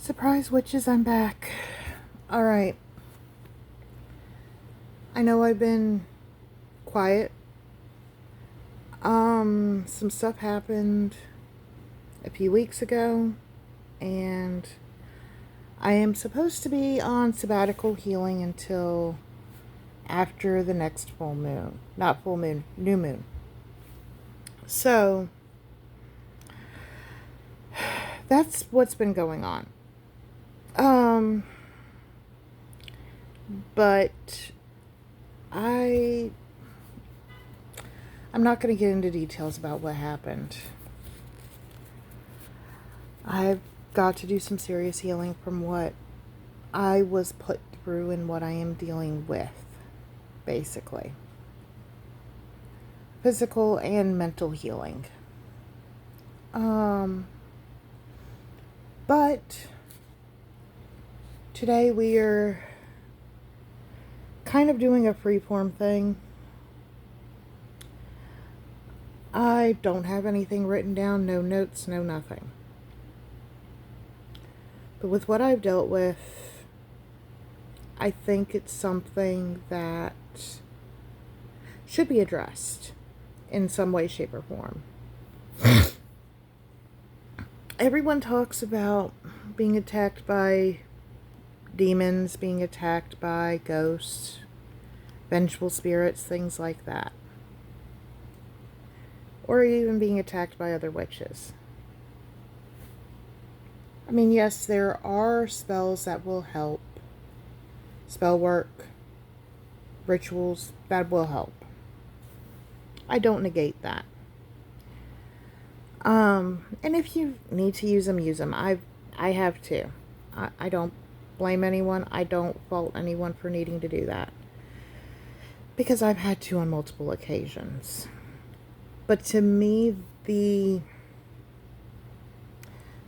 Surprise witches, I'm back. Alright. I know I've been quiet. Some stuff happened a few weeks ago, and I am supposed to be on sabbatical healing until after the next full moon. Not full moon, new moon. So, that's what's been going on. But I'm not going to get into details about what happened. I've got to do some serious healing from what I was put through and what I am dealing with, basically. Physical and mental healing. But today we are kind of doing a freeform thing. I don't have anything written down, no notes, no nothing. But with what I've dealt with, I think it's something that should be addressed in some way, shape, or form. Everyone talks about being attacked by demons, being attacked by ghosts, vengeful spirits, things like that. Or even being attacked by other witches. I mean, yes, there are spells that will help. Spell work, rituals, that will help. I don't negate that. And if you need to use them, use them. I have to. I don't blame anyone. I don't fault anyone for needing to do that. Because I've had to on multiple occasions. But to me, the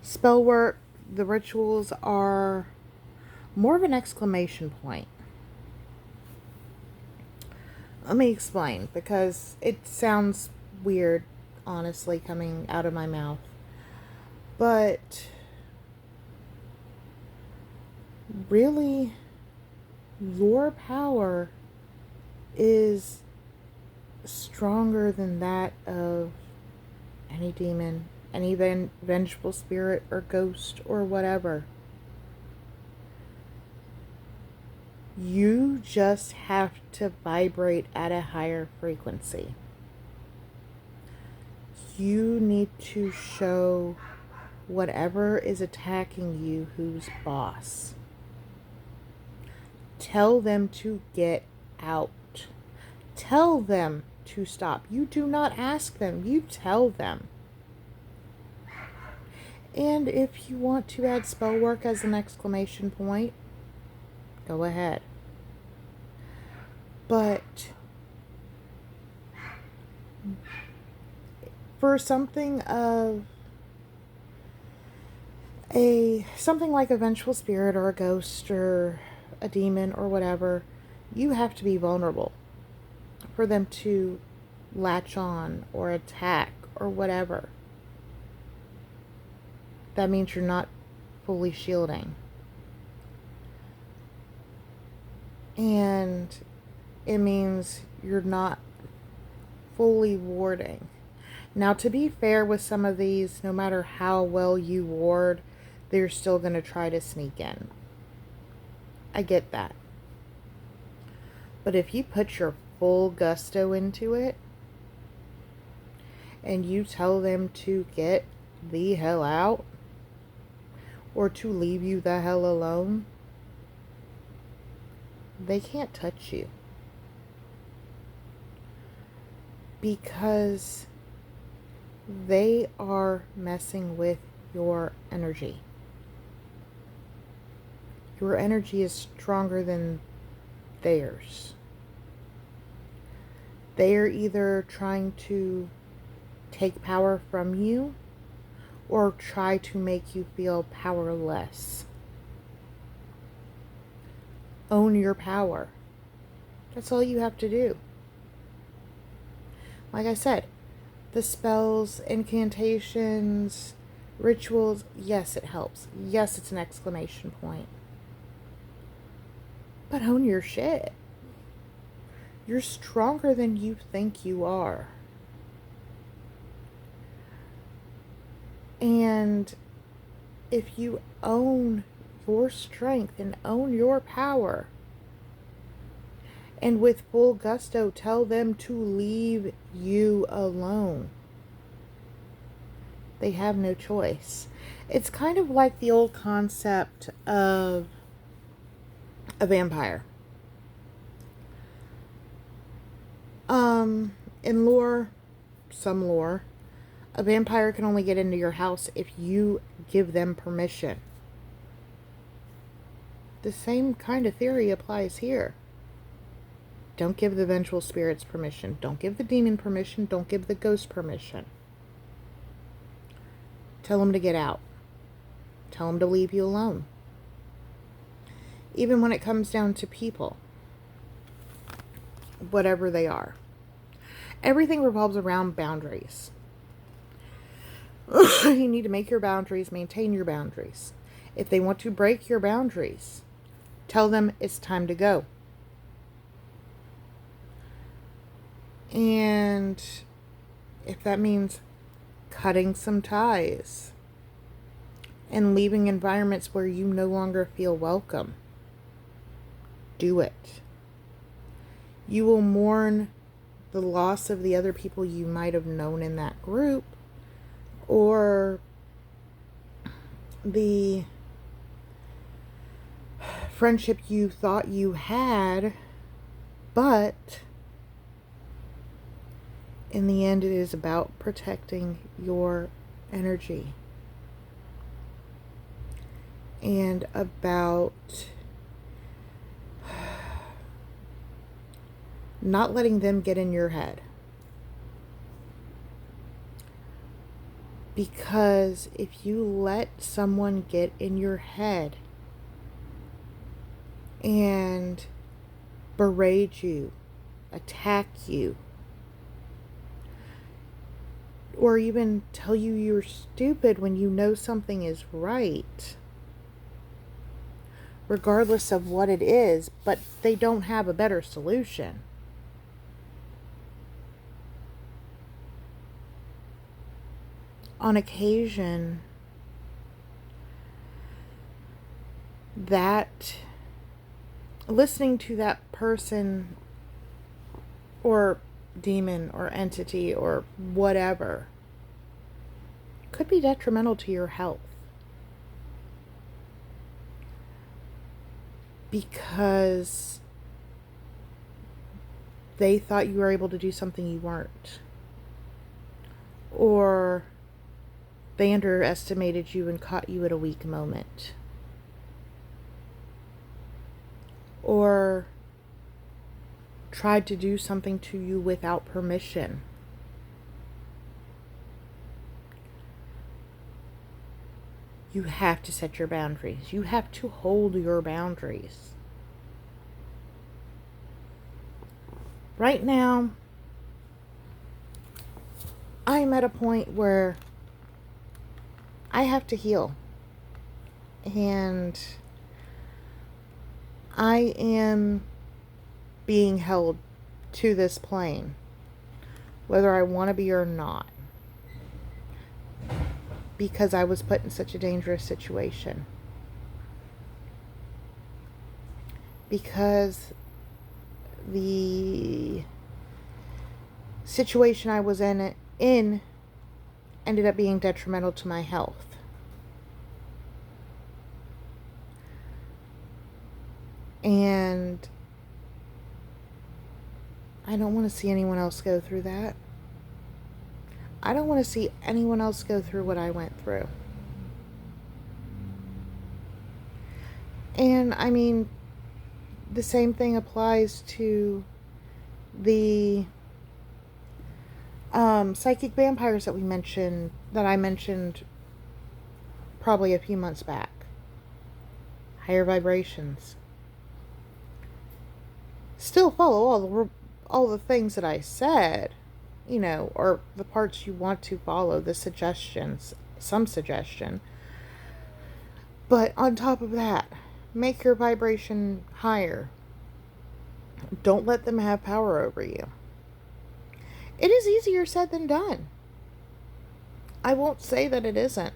spell work, the rituals are more of an exclamation point. Let me explain, because it sounds weird, honestly, coming out of my mouth. But really, your power is stronger than that of any demon, any vengeful spirit or ghost or whatever. You just have to vibrate at a higher frequency. You need to show whatever is attacking you who's boss. Tell them to get out. Tell them to stop. You do not ask them. You tell them. And if you want to add spell work as an exclamation point, go ahead. But for something like a vengeful spirit or a ghost or a demon or whatever, you have to be vulnerable for them to latch on or attack or whatever. That means you're not fully shielding. And it means you're not fully warding. Now, to be fair with some of these, no matter how well you ward, they're still going to try to sneak in. I get that. But if you put your full gusto into it, and you tell them to get the hell out, or to leave you the hell alone, they can't touch you. Because they are messing with your energy. Your energy is stronger than theirs. They are either trying to take power from you or try to make you feel powerless. Own your power. That's all you have to do. Like I said, the spells, incantations, Rituals, yes, it helps. Yes, it's an exclamation point. But own your shit. You're stronger than you think you are. And if you own your strength and own your power, and with full gusto tell them to leave you alone, they have no choice. It's kind of like the old concept of a vampire. In lore, some lore, a vampire can only get into your house if you give them permission. The same kind of theory applies here. Don't give the vengeful spirits permission. Don't give the demon permission. Don't give the ghost permission. Tell them to get out. Tell them to leave you alone. Even when it comes down to people, whatever they are. Everything revolves around boundaries. You need to make your boundaries, maintain your boundaries. If they want to break your boundaries, tell them it's time to go. And if that means cutting some ties and leaving environments where you no longer feel welcome, do it. You will mourn the loss of the other people you might have known in that group, or the friendship you thought you had, but in the end it is about protecting your energy and about not letting them get in your head. Because if you let someone get in your head and berate you, attack you, or even tell you you're stupid when you know something is right, regardless of what it is, but they don't have a better solution, on occasion, that listening to that person or demon or entity or whatever could be detrimental to your health, because they thought you were able to do something you weren't, or they underestimated you and caught you at a weak moment, or tried to do something to you without permission. You have to set your boundaries. You have to hold your boundaries. Right now, I'm at a point where I have to heal. And I am being held to this plane, whether I want to be or not, because I was put in such a dangerous situation. Because the situation I was in ended up being detrimental to my health. And I don't want to see anyone else go through that. I don't want to see anyone else go through what I went through. And I mean, the same thing applies to the psychic vampires that I mentioned probably a few months back. Higher vibrations. Still follow all the things that I said, or the parts you want to follow, the suggestions. some suggestion. But on top of that, make your vibration higher. Don't let them have power over you. It is easier said than done. I won't say that it isn't.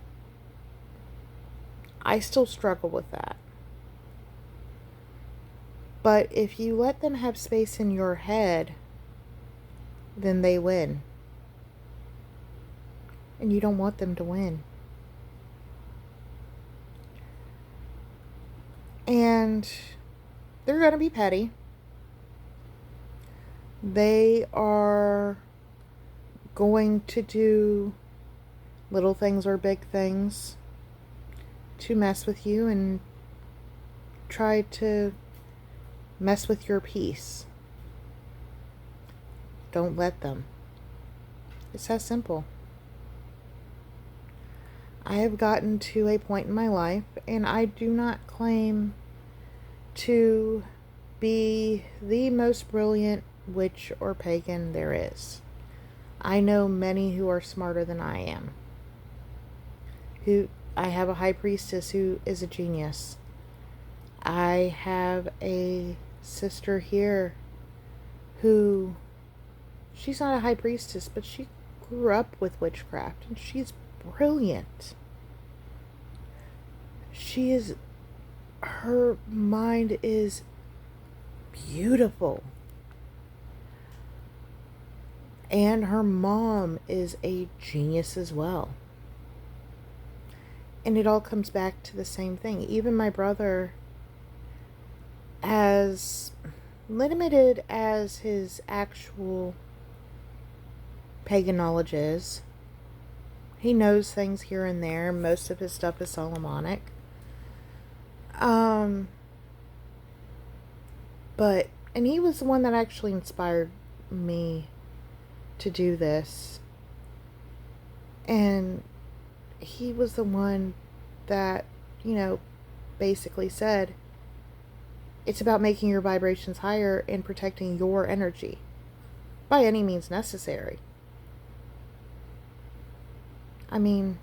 I still struggle with that. But if you let them have space in your head, then they win. And you don't want them to win. And they're going to be petty. They are going to do little things or big things to mess with you and try to mess with your peace. Don't let them. It's that simple. I have gotten to a point in my life, and I do not claim to be the most brilliant witch or pagan there is. I know many who are smarter than I am. I have a high priestess who is a genius. I have a sister here who, she's not a high priestess, but she grew up with witchcraft, and she's brilliant. Her mind is beautiful. And her mom is a genius as well. And it all comes back to the same thing. Even my brother, as limited as his actual pagan knowledge is, he knows things here and there. Most of his stuff is Solomonic. And he was the one that actually inspired me to do this. And he was the one that, basically said, it's about making your vibrations higher and protecting your energy by any means necessary. I mean,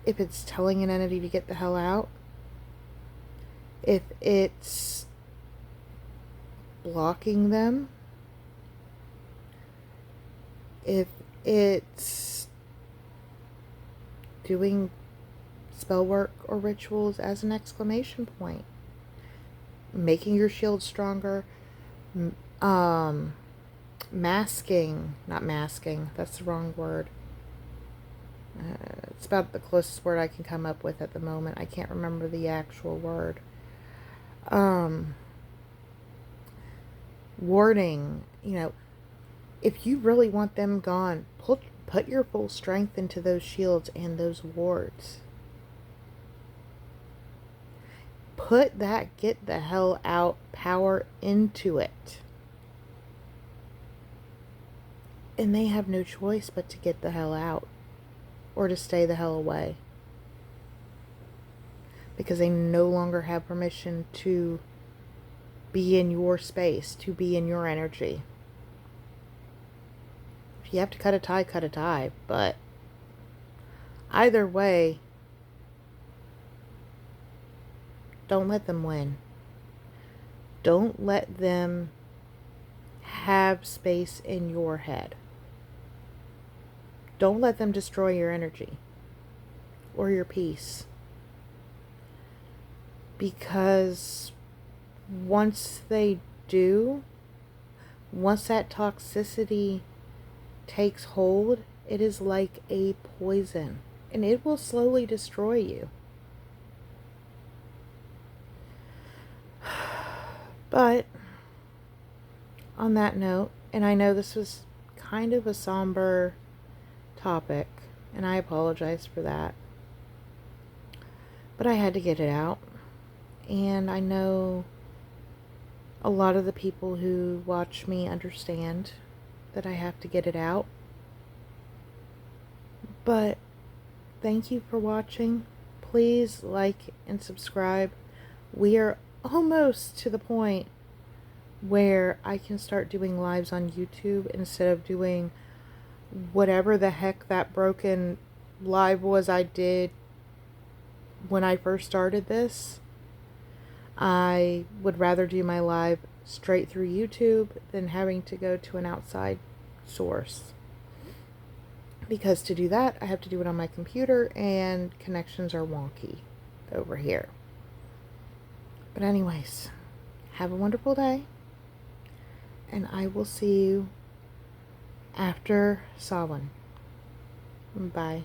if it's telling an entity to get the hell out, if it's blocking them, if it's doing spell work or rituals as an exclamation point, making your shield stronger, masking, not masking, that's the wrong word. It's about the closest word I can come up with at the moment. I can't remember the actual word. Warding, if you really want them gone, put your full strength into those shields and those wards. Put that get the hell out power into it. And they have no choice but to get the hell out. Or to stay the hell away. Because they no longer have permission to be in your space, to be in your energy. If you have to cut a tie, cut a tie. But either way, don't let them win. Don't let them have space in your head. Don't let them destroy your energy or your peace. Because once they do, once that toxicity takes hold, it is like a poison, and it will slowly destroy you. But on that note, and I know this was kind of a somber topic, and I apologize for that, but I had to get it out. And I know a lot of the people who watch me understand that I have to get it out. But thank you for watching. Please like and subscribe. We are almost to the point where I can start doing lives on YouTube instead of doing whatever the heck that broken live was I did when I first started this, I would rather do my live straight through YouTube than having to go to an outside source. Because to do that, I have to do it on my computer, and connections are wonky over here. But anyways, have a wonderful day, and I will see you after Samhain. Bye.